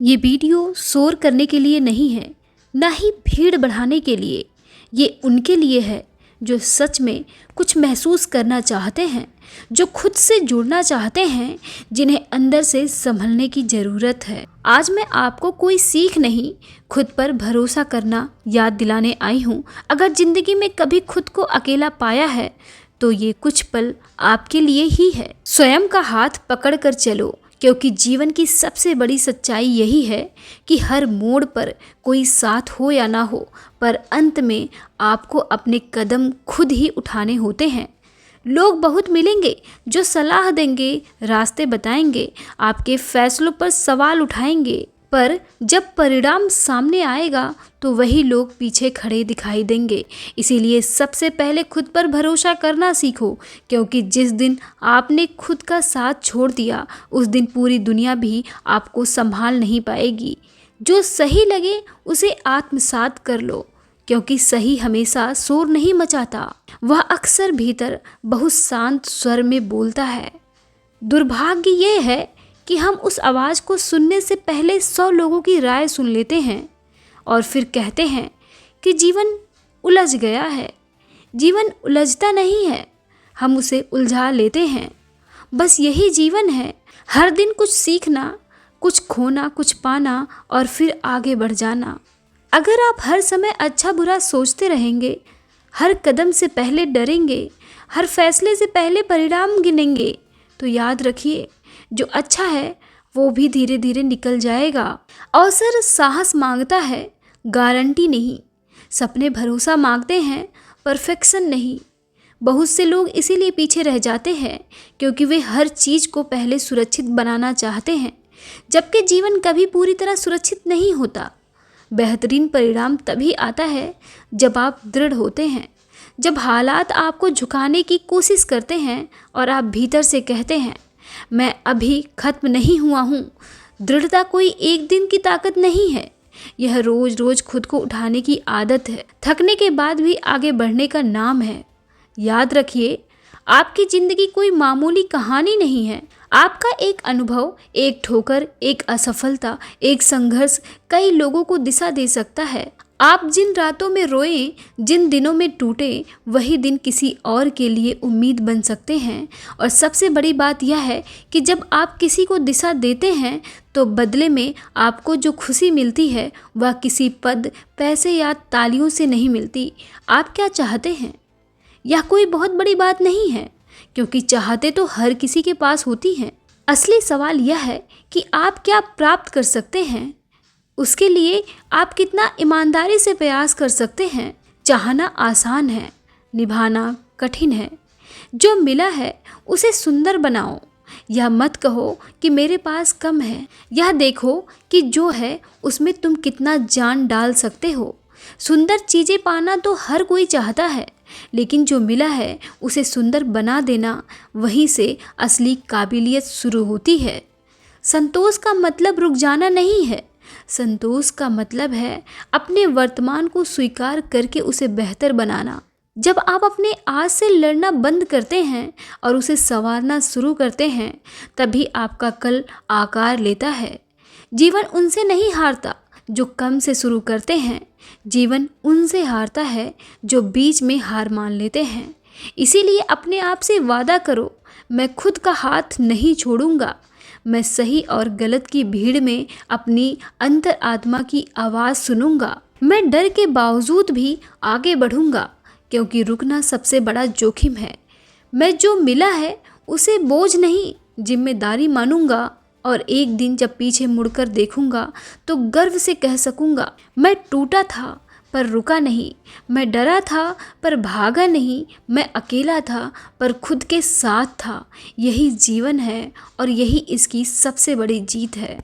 ये वीडियो शोर करने के लिए नहीं है, ना ही भीड़ बढ़ाने के लिए। ये उनके लिए है जो सच में कुछ महसूस करना चाहते हैं, जो खुद से जुड़ना चाहते हैं, जिन्हें अंदर से संभलने की ज़रूरत है। आज मैं आपको कोई सीख नहीं, खुद पर भरोसा करना याद दिलाने आई हूँ। अगर ज़िंदगी में कभी खुद को अकेला पाया है तो ये कुछ पल आपके लिए ही है। स्वयं का हाथ पकड़ कर चलो, क्योंकि जीवन की सबसे बड़ी सच्चाई यही है कि हर मोड़ पर कोई साथ हो या ना हो, पर अंत में आपको अपने कदम खुद ही उठाने होते हैं। लोग बहुत मिलेंगे जो सलाह देंगे, रास्ते बताएंगे, आपके फैसलों पर सवाल उठाएंगे, पर जब परिणाम सामने आएगा तो वही लोग पीछे खड़े दिखाई देंगे। इसीलिए सबसे पहले खुद पर भरोसा करना सीखो, क्योंकि जिस दिन आपने खुद का साथ छोड़ दिया उस दिन पूरी दुनिया भी आपको संभाल नहीं पाएगी। जो सही लगे उसे आत्मसात कर लो, क्योंकि सही हमेशा शोर नहीं मचाता, वह अक्सर भीतर बहुत शांत स्वर में बोलता है। दुर्भाग्य ये है कि हम उस आवाज़ को सुनने से पहले 100 लोगों की राय सुन लेते हैं और फिर कहते हैं कि जीवन उलझ गया है। जीवन उलझता नहीं है, हम उसे उलझा लेते हैं। बस यही जीवन है, हर दिन कुछ सीखना, कुछ खोना, कुछ पाना और फिर आगे बढ़ जाना। अगर आप हर समय अच्छा बुरा सोचते रहेंगे, हर कदम से पहले डरेंगे, हर फैसले से पहले परिणाम गिनेंगे, तो याद रखिए जो अच्छा है वो भी धीरे धीरे निकल जाएगा। अवसर साहस मांगता है, गारंटी नहीं। सपने भरोसा मांगते हैं, परफेक्शन नहीं। बहुत से लोग इसीलिए पीछे रह जाते हैं क्योंकि वे हर चीज़ को पहले सुरक्षित बनाना चाहते हैं, जबकि जीवन कभी पूरी तरह सुरक्षित नहीं होता। बेहतरीन परिणाम तभी आता है जब आप दृढ़ होते हैं, जब हालात आपको झुकाने की कोशिश करते हैं और आप भीतर से कहते हैं, मैं अभी खत्म नहीं हुआ हूँ। दृढ़ता कोई एक दिन की ताकत नहीं है, यह रोज रोज खुद को उठाने की आदत है, थकने के बाद भी आगे बढ़ने का नाम है। याद रखिए, आपकी ज़िंदगी कोई मामूली कहानी नहीं है। आपका एक अनुभव, एक ठोकर, एक असफलता, एक संघर्ष कई लोगों को दिशा दे सकता है। आप जिन रातों में रोए, जिन दिनों में टूटे, वही दिन किसी और के लिए उम्मीद बन सकते हैं। और सबसे बड़ी बात यह है कि जब आप किसी को दिशा देते हैं तो बदले में आपको जो खुशी मिलती है वह किसी पद, पैसे या तालियों से नहीं मिलती। आप क्या चाहते हैं, यह कोई बहुत बड़ी बात नहीं है, क्योंकि चाहते तो हर किसी के पास होती हैं। असली सवाल यह है कि आप क्या प्राप्त कर सकते हैं, उसके लिए आप कितना ईमानदारी से प्रयास कर सकते हैं। चाहना आसान है, निभाना कठिन है। जो मिला है उसे सुंदर बनाओ। यह मत कहो कि मेरे पास कम है, यह देखो कि जो है उसमें तुम कितना जान डाल सकते हो। सुंदर चीज़ें पाना तो हर कोई चाहता है, लेकिन जो मिला है उसे सुंदर बना देना, वहीं से असली काबिलियत शुरू होती है। संतोष का मतलब रुक जाना नहीं है, संतोष का मतलब है अपने वर्तमान को स्वीकार करके उसे बेहतर बनाना। जब आप अपने आज से लड़ना बंद करते हैं और उसे संवारना शुरू करते हैं, तभी आपका कल आकार लेता है। जीवन उनसे नहीं हारता जो कम से शुरू करते हैं, जीवन उनसे हारता है जो बीच में हार मान लेते हैं। इसीलिए अपने आप से वादा करो, मैं खुद का हाथ नहीं छोड़ूंगा। मैं सही और गलत की भीड़ में अपनी अंतर आत्मा की आवाज़ सुनूंगा। मैं डर के बावजूद भी आगे बढ़ूंगा, क्योंकि रुकना सबसे बड़ा जोखिम है। मैं जो मिला है उसे बोझ नहीं, जिम्मेदारी मानूंगा। और एक दिन जब पीछे मुड़कर देखूंगा तो गर्व से कह सकूंगा, मैं टूटा था पर रुका नहीं, मैं डरा था पर भागा नहीं, मैं अकेला था पर खुद के साथ था। यही जीवन है और यही इसकी सबसे बड़ी जीत है।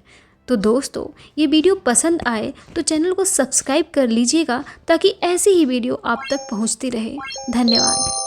तो दोस्तों, ये वीडियो पसंद आए तो चैनल को सब्सक्राइब कर लीजिएगा, ताकि ऐसी ही वीडियो आप तक पहुंचती रहे। धन्यवाद।